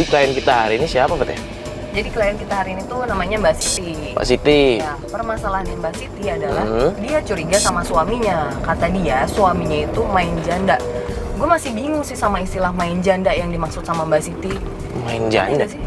klien kita hari ini siapa, Pak Teh? Jadi klien kita hari ini tuh namanya Mbak Siti. Pak Siti. Ya, permasalahan Mbak Siti adalah dia curiga sama suaminya. Kata dia suaminya itu main janda. Gue masih bingung sih sama istilah main janda yang dimaksud sama Mbak Siti. Main janda? Sih?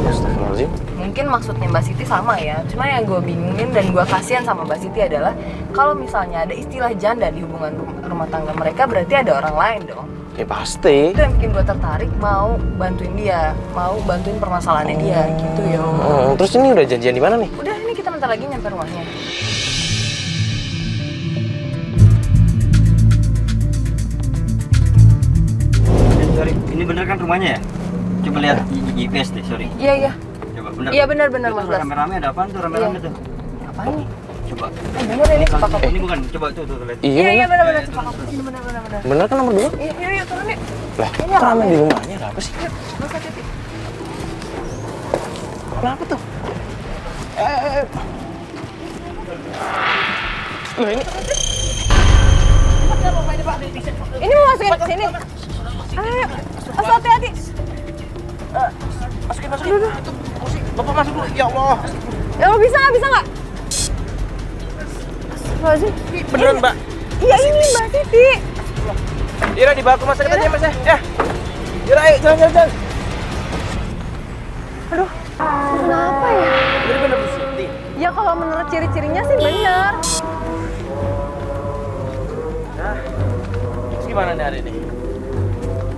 Astagfirullahaladzim. Mungkin maksudnya Mbak Siti sama ya. Cuma yang gue bingungin dan gue kasihan sama Mbak Siti adalah kalau misalnya ada istilah janda di hubungan rumah tangga mereka, berarti ada orang lain dong. Ya pasti. Itu yang bikin gue tertarik mau bantuin dia, mau bantuin permasalahannya dia gitu ya. Terus ini udah janjian di mana nih? Udah, ini kita bentar lagi nyampe rumahnya. Sorry, ini bener kan rumahnya ya? Coba lihat GPS deh, sorry. Iya. Coba bener. Iya benar Mas Itu Blas. rame-rame ada apaan tuh rame-rame tuh? Apaan nih? Coba. Bener ini cepak kapuk. Ini bukan, coba tuh lihat. Iya benar cepak kapuk. Ini benar. Bener kan nomor 2? Iya turun nih. Lah, Ini kok rame rame. di rumahnya? Ada apa sih? Yuk, Mas hati-hati. Kenapa tuh? Loh ini Ini mau masukin ke sini. Ayo, Mas hati-hati. masukin. Bapak masuk dulu. Ya Allah. Ya lo bisa nggak? Astagfirullahaladzim. Beneran, Mbak? Iya ini Mbak Siti. Yura dibawa ke rumah sakit aja, Mas ya. Ya. Yura, ayo jalan. Aduh, kenapa ya? Ini bener Bu Siti. Ya kalau menurut ciri-cirinya sih benar. Nah, terus gimana nih hari ini?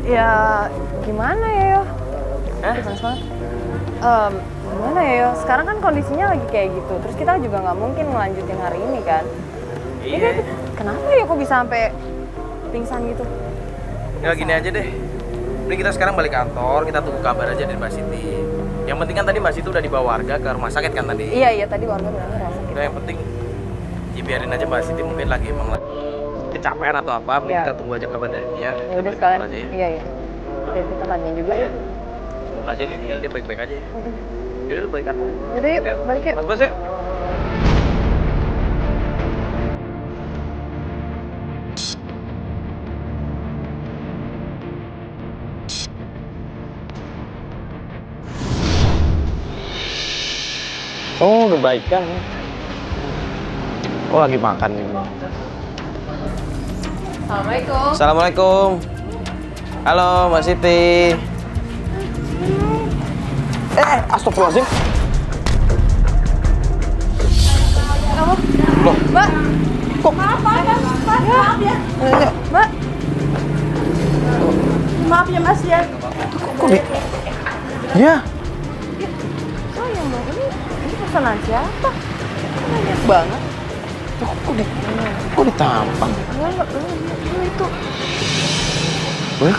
Ya gimana ya yo? Panas banget. Gimana ya yo? Sekarang kan kondisinya lagi kayak gitu. Terus kita juga nggak mungkin ngelanjutin hari ini kan? Iya. Kenapa ya kok bisa sampai pingsan gitu? Ya gini aja deh. Mending kita sekarang balik kantor, kita tunggu kabar aja dari Mbak Siti. Yang penting kan tadi Mbak Siti udah dibawa warga ke rumah sakit kan tadi? Iya tadi warga bilang rumah sakit. Udah yang penting ya biarin aja Mbak Siti mungkin lagi emang lagi kecapean atau apa, mending Iya. kita tunggu aja kabar dari dia. Ya udah sekalian. Aja ya. Iya. Dan kita tanya juga ya. Tunggu aja dia baik-baik aja. Yaudah balik kantor. Yaudah yuk, balik yuk. Mas Bas ya. Oh, udah baik kan? Oh, lagi makan nih. Assalamualaikum. Assalamualaikum. Halo, Mbak Siti. Astagfirullahaladzim. Kamu? Loh, Mbak. kok? Maaf ya. Mbak. Maaf ya Mas ya. Kok di... Ya. Oh ya Mbak, ini pesanan siapa? Banyak banget. Kok ditampang? Enggak, itu. Hah?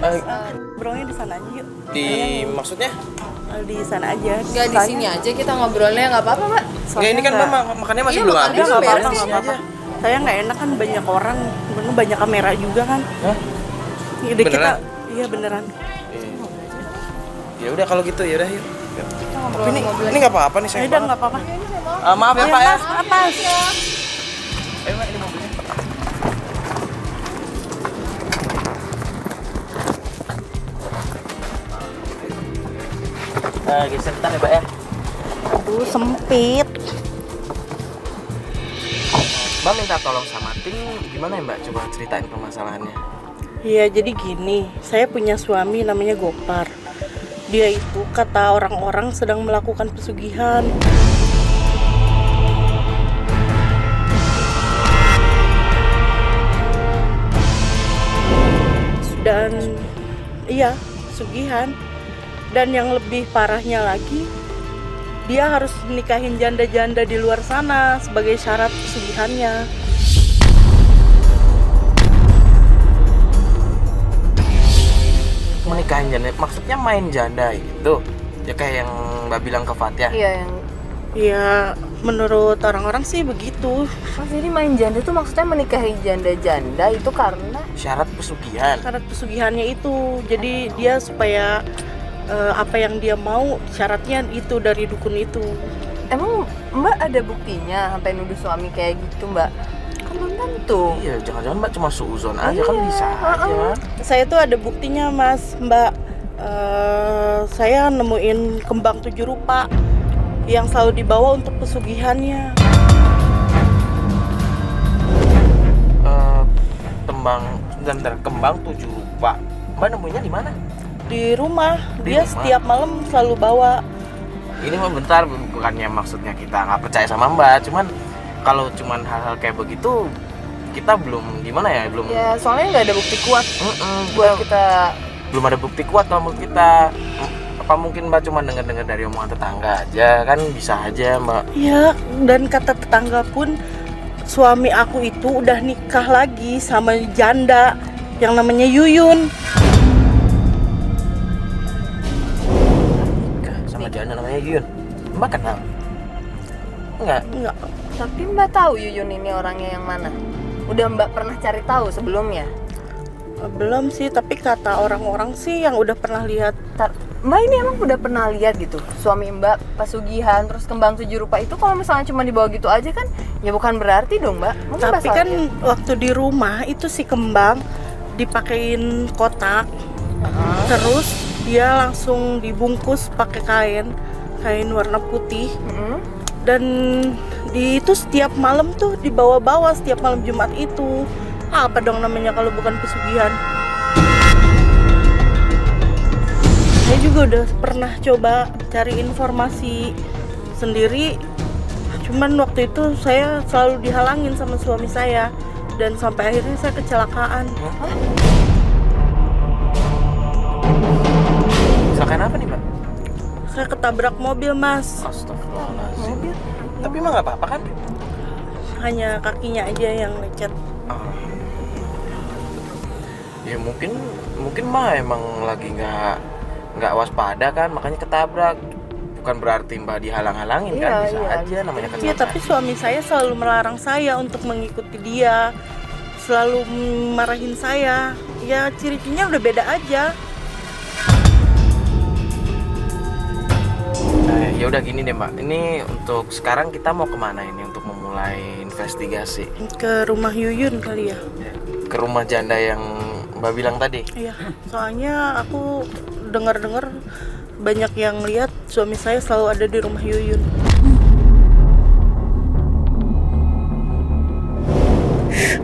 Ngobrolnya di sana aja yuk. Maksudnya? Di sana aja. Enggak di sini aja kita ngobrolnya enggak apa-apa, Mbak. Enggak, ini kan Mbak makannya masih Iya, belum makannya habis. belum Nggak beres. apa-apa, nggak apa-apa. Saya nggak enak kan banyak orang, bener banyak kamera juga kan. Hah? Jadi kita, Beneran? iya beneran. Ya udah kalau gitu ya udah yuk. Ngobrol Ini nggak apa-apa nih Ya sayang. udah nggak apa-apa. Maaf ya Pak ya. Apa? Ayo Mbak, ini mobilnya. Geser bentar ya Mbak ya. Aduh sempit. Mbak minta tolong sama tim gimana ya Mbak? Coba ceritain permasalahannya. Iya jadi gini, saya punya suami namanya Gopar. Dia itu kata orang-orang sedang melakukan pesugihan. Dan iya, pesugihan. Dan yang lebih parahnya lagi, dia harus nikahin janda-janda di luar sana sebagai syarat pesugihannya. Menikahin janda, maksudnya main janda gitu? Ya kayak yang Mbak bilang ke Fatia. Iya yang Ya, menurut orang-orang sih begitu. Mas, jadi main janda itu maksudnya menikahi janda-janda itu karena Syarat pesugihan. Syarat pesugihannya itu, jadi dia supaya apa yang dia mau syaratnya itu dari dukun itu. Emang Mbak ada buktinya sampai nuduh suami kayak gitu, Mbak? Kan belum tentu. Iya, jangan-jangan Mbak cuma suuzon aja kan bisa aja. Saya tuh ada buktinya Mas, Mbak. Saya nemuin kembang 7 rupa yang selalu dibawa untuk pesugihannya. Kembang 7 rupa. Mbak nemunya di mana? Di rumah, Di dia rumah? setiap malam selalu bawa. Ini mah bentar, bukannya maksudnya kita nggak percaya sama Mbak, cuman kalau cuman hal-hal kayak begitu kita belum gimana ya, belum Ya, soalnya nggak ada bukti kuat buat kita kita. belum ada bukti kuat kalau menurut kita. Apa mungkin Mbak cuma dengar-dengar dari omongan tetangga aja, kan bisa aja Mbak. Ya, dan kata tetangga pun suami aku itu udah nikah lagi sama janda yang namanya Yuyun. Nikah sama janda namanya Yun. Mbak kenal? Enggak. Enggak, Tapi Mbak tahu Yuyun ini orangnya yang mana? Udah Mbak pernah cari tahu sebelumnya? belum sih, tapi kata orang-orang sih yang udah pernah lihat. Mbak ini emang udah pernah lihat gitu suami Mbak pesugihan terus kembang 7 rupa itu kalau misalnya cuma dibawa gitu aja kan ya bukan berarti dong Mbak. Mungkin Tapi Mbak kan salah waktu di rumah itu si kembang dipakein kotak, lihat. terus dia langsung dibungkus pakai kain warna putih, Mm-mm. dan itu setiap malam tuh dibawa-bawa setiap malam Jumat itu. Apa dong namanya kalau bukan pesugihan? Saya juga udah pernah coba cari informasi sendiri, cuman waktu itu saya selalu dihalangin sama suami saya dan sampai akhirnya saya kecelakaan. Kecelakaan apa nih Mbak? Saya ketabrak mobil, Mas. Astagfirullahaladzim. Tapi emang nggak apa-apa kan? Hanya kakinya aja yang lecet. Ya mungkin mah emang lagi nggak waspada kan, makanya ketabrak. Bukan berarti Mbak dihalang-halangin kan, bisa aja namanya kecelakaan. Iya, tapi suami saya selalu melarang saya untuk mengikuti dia, selalu marahin saya. Ya ciri-cirinya udah beda aja. Ya udah gini deh Mbak, ini untuk sekarang kita mau kemana ini untuk memulai investigasi? Ke rumah Yuyun kali ya. Ke rumah janda yang Mbak bilang tadi. Iya, soalnya aku dengar-dengar banyak yang lihat suami saya selalu ada di rumah Yuyun.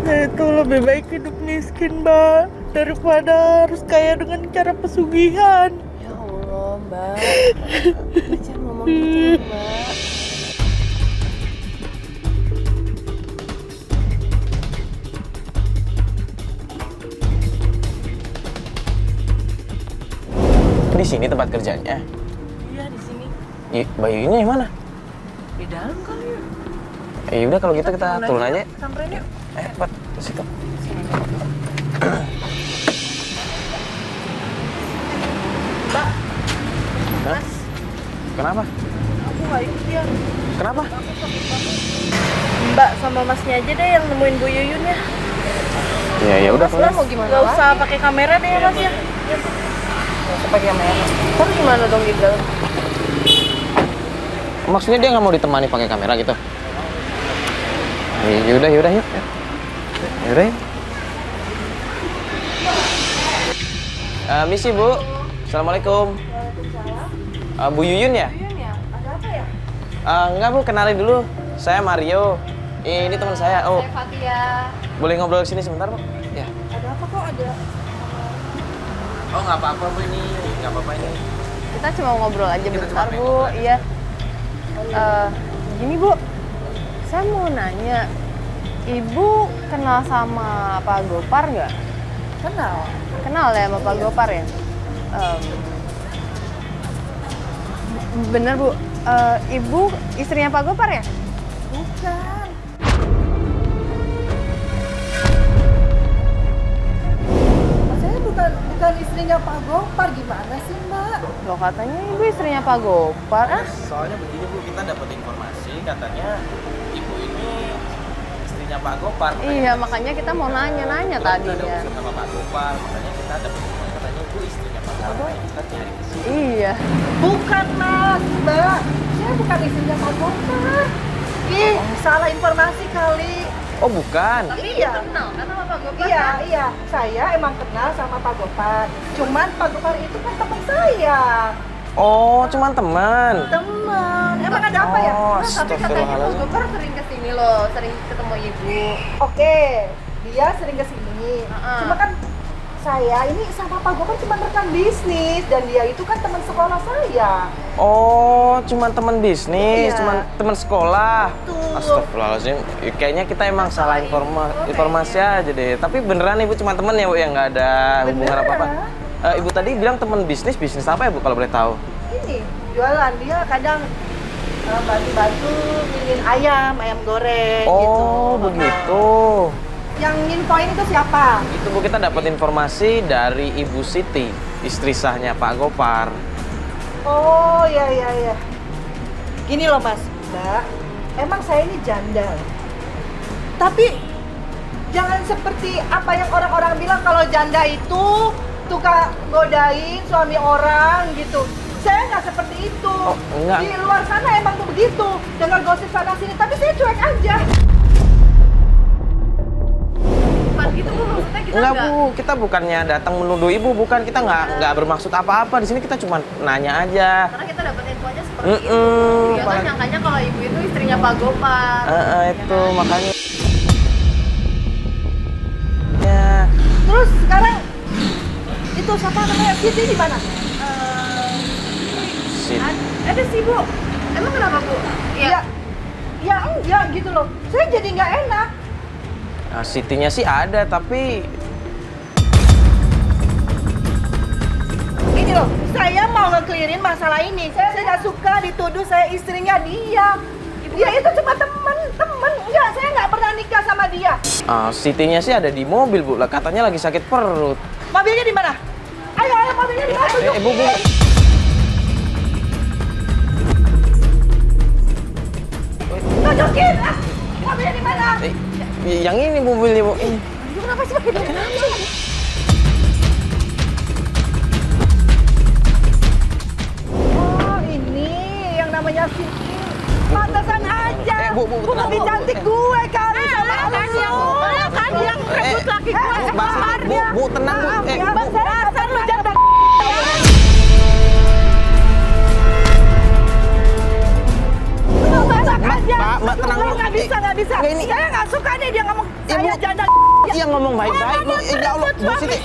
Saya itu lebih baik hidup miskin, Mbak, daripada harus kaya dengan cara pesugihan. Ya Allah Mbak, jangan ngomong gitu Mbak. Di sini tempat kerjanya. Iya, di sini. Bayunya yang mana? Di dalam kali ya. Ya udah kalau gitu kita turun aja. Samperin yuk. Buat ke situ. Mbak, Hah? Kenapa? aku nggak ikut ya. Kenapa? Mbak sama masnya aja deh yang nemuin Bu Yuyun ya. Ya udah. Mas mau gimana? Nggak usah pakai kamera deh ya, Mas ya. Pakai kamera. Terus gimana dong di dalam? Maksudnya dia nggak mau ditemani pakai kamera gitu? Yaudah yuk. Yaudah yuk. Misi Bu. Assalamualaikum. Bu Yuyun ya? Yuyun ya? Ada apa ya? Enggak Bu, kenalin dulu. Saya Mario. Ini teman saya. Oh, Saya Fatia. boleh ngobrol sini sebentar Bu? Ya. Ada apa kok ada? Oh nggak apa-apa Bu ini, nggak apa-apa ini. Kita cuma ngobrol aja Kita bentar cuma Bu. ngobrol aja. Iya. Gini Bu, saya mau nanya, Ibu kenal sama Pak Gopar nggak? Kenal. Kenal ya sama Pak Gopar ya? Bener Bu, Ibu istrinya Pak Gopar ya? Bukan. Saya bukan istrinya Pak Gopar, gimana sih Mbak? Loh katanya Ibu istrinya Pak Gopar. Soalnya begini Bu, kita dapat informasi katanya Ibu ini istrinya Pak Gopar. Iya, makanya kita mau nanya-nanya Kita ada tadinya. urusan sama Pak Gopar, makanya kita dapat informasi katanya Ibu istrinya Pak Gopar. Makanya kita nyari ke sini. Iya. Bukan Mas, Mbak. saya bukan istrinya Pak Gopar. Ih, salah informasi kali. Oh bukan. Iya. Kenal kan sama Pak Gopar? Iya, iya. Saya emang kenal sama Pak Gopar. Cuman Pak Gopar itu kan teman saya. Oh cuman teman. Teman. Emang ada apa ya? Oh, Tapi katanya Pak astagfirullahaladzim. Gopar sering kesini loh, sering ketemu ibu. Oke, dia sering kesini. Cuma kan saya ini sama Pak Gopar cuma rekan bisnis dan dia itu kan teman sekolah saya. Oh, cuman teman bisnis, Iya. cuman teman sekolah. Betul. Astagfirullahaladzim. Kayaknya kita emang salah informasi aja deh. Tapi beneran ibu cuma teman ya bu, ya nggak ada hubungan apa apa. Ibu tadi bilang teman bisnis apa ya bu kalau boleh tahu? Ini jualan, dia kadang bantu-bantu ngilin ayam goreng gitu. Oh begitu. Yang infoin itu siapa? Itu bu, kita dapat informasi dari Ibu Siti, istri sahnya Pak Gopar. Oh iya iya iya. Gini loh Mas, Mbak. Emang saya ini janda. Tapi jangan seperti apa yang orang-orang bilang kalau janda itu tukang godain suami orang gitu. Saya nggak seperti itu. Oh, enggak. Di luar sana emang tuh begitu. Dengar gosip sana sini, tapi saya cuek aja. Bukan gitu bu, maksudnya kita Enggak bu, kita bukannya datang menuduh ibu, bukan, kita nggak bermaksud apa-apa. Di sini kita cuma nanya aja. karena kita dapat info aja seperti itu. Mm-mm. Dia kan nyangkanya kalau ibu itu istrinya Pak Gopar. Itu makanya. Ya. Terus sekarang itu siapa namanya? Siti di mana? Ada sih bu. Emang kenapa bu? Ya, ya enggak gitu loh. Saya jadi nggak enak. Nah, Sitinya sih ada, tapi Gini loh, saya mau nge-clearin masalah ini. Saya nggak suka dituduh saya istrinya dia. Dia itu cuma temen. Enggak, saya nggak pernah nikah sama dia. Sitinya sih ada di mobil bu, lah katanya lagi sakit perut. Mobilnya di mana? Ayo, mobilnya di mana? Bu. Tunjukin! Mobilnya di mana? Yang ini mobilnya bu, ini. Lu kenapa sih pakai mobil? Oh, ini yang namanya Siti. Pantesan aja. Bu, lebih cantik gue kali sama lu. Kan yang rebut laki gue Bu, tenang bu. Dasar lu janda. Mbak, tenang dulu. Nggak bisa. Nggak, ini- Saya nggak suka nih dia ngomong saya janda. Iya ngomong baik-baik bu. Ya Allah, Bu Siti.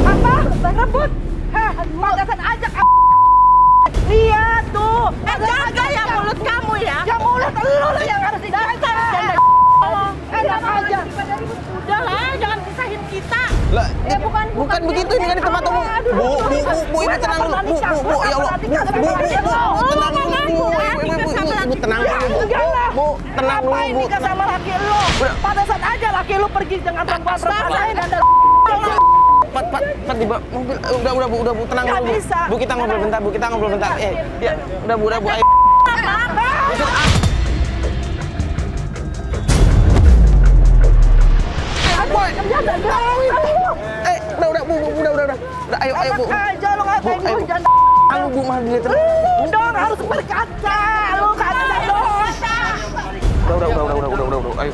Apa? Rebut? Heh, pantesan aja. Lihat tuh. Jaga ya mulut kamu ya. Ya mulut lu yang harus dijaga. Enak aja. Udahlah, jangan pisahin kita. Lah, bukan begitu ini kan di tempat umum. Bu, ibu tenang dulu. Bu, ya Allah. Bu, tenang dulu. Ibu tenang dulu. Bu, tenang dulu, Ngapain Bu. nikah sama laki lu? Pantesan aja laki lu pergi dengan perempuan lain dan Pat di mobil. Udah Bu, tenang Nggak dulu. Bu. bisa. Bu, kita ngobrol bentar. Ya, udah Bu, ayo. Udah Bu, udah. Ayo Bu. aja lu ngapain Bu, ayo. lu janda. Halo Bu, maaf dilihat terus. Dong harus berkaca. Lu kaca dong. Udah. Ayo.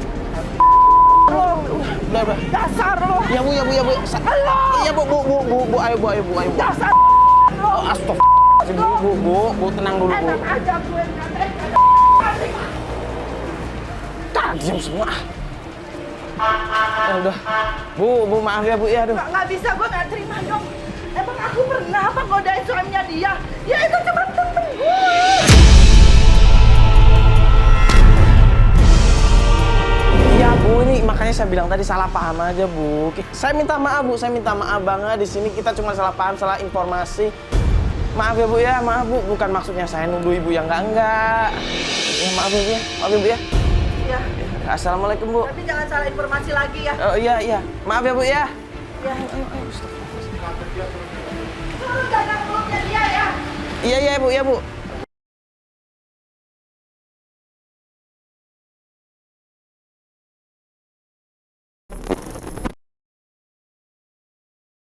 Udah. Dasar lu. Ya Bu. Iya Bu, ayo Bu. Dasar Astagfirullah. Bu, tenang dulu Bu. enak aja gue ngatain. Diam semua. Udah. Bu, maaf ya Bu ya, aduh. Nggak bisa, gue nggak terima dong. Emang aku pernah apa godain suaminya dia? Ya itu cuma temen gue. Iya Bu, ini makanya saya bilang tadi salah paham aja Bu. Saya minta maaf Bu, banget. Di sini kita cuma salah paham, salah informasi. Maaf ya Bu ya, bukan maksudnya saya nuduh Ibu yang enggak. Ya maaf ya Bu ya, Ya, Assalamualaikum Bu. tapi jangan salah informasi lagi ya. Oh iya. Maaf ya Bu ya. Ya. Lu jaga mulutnya dia ya. Iya Bu.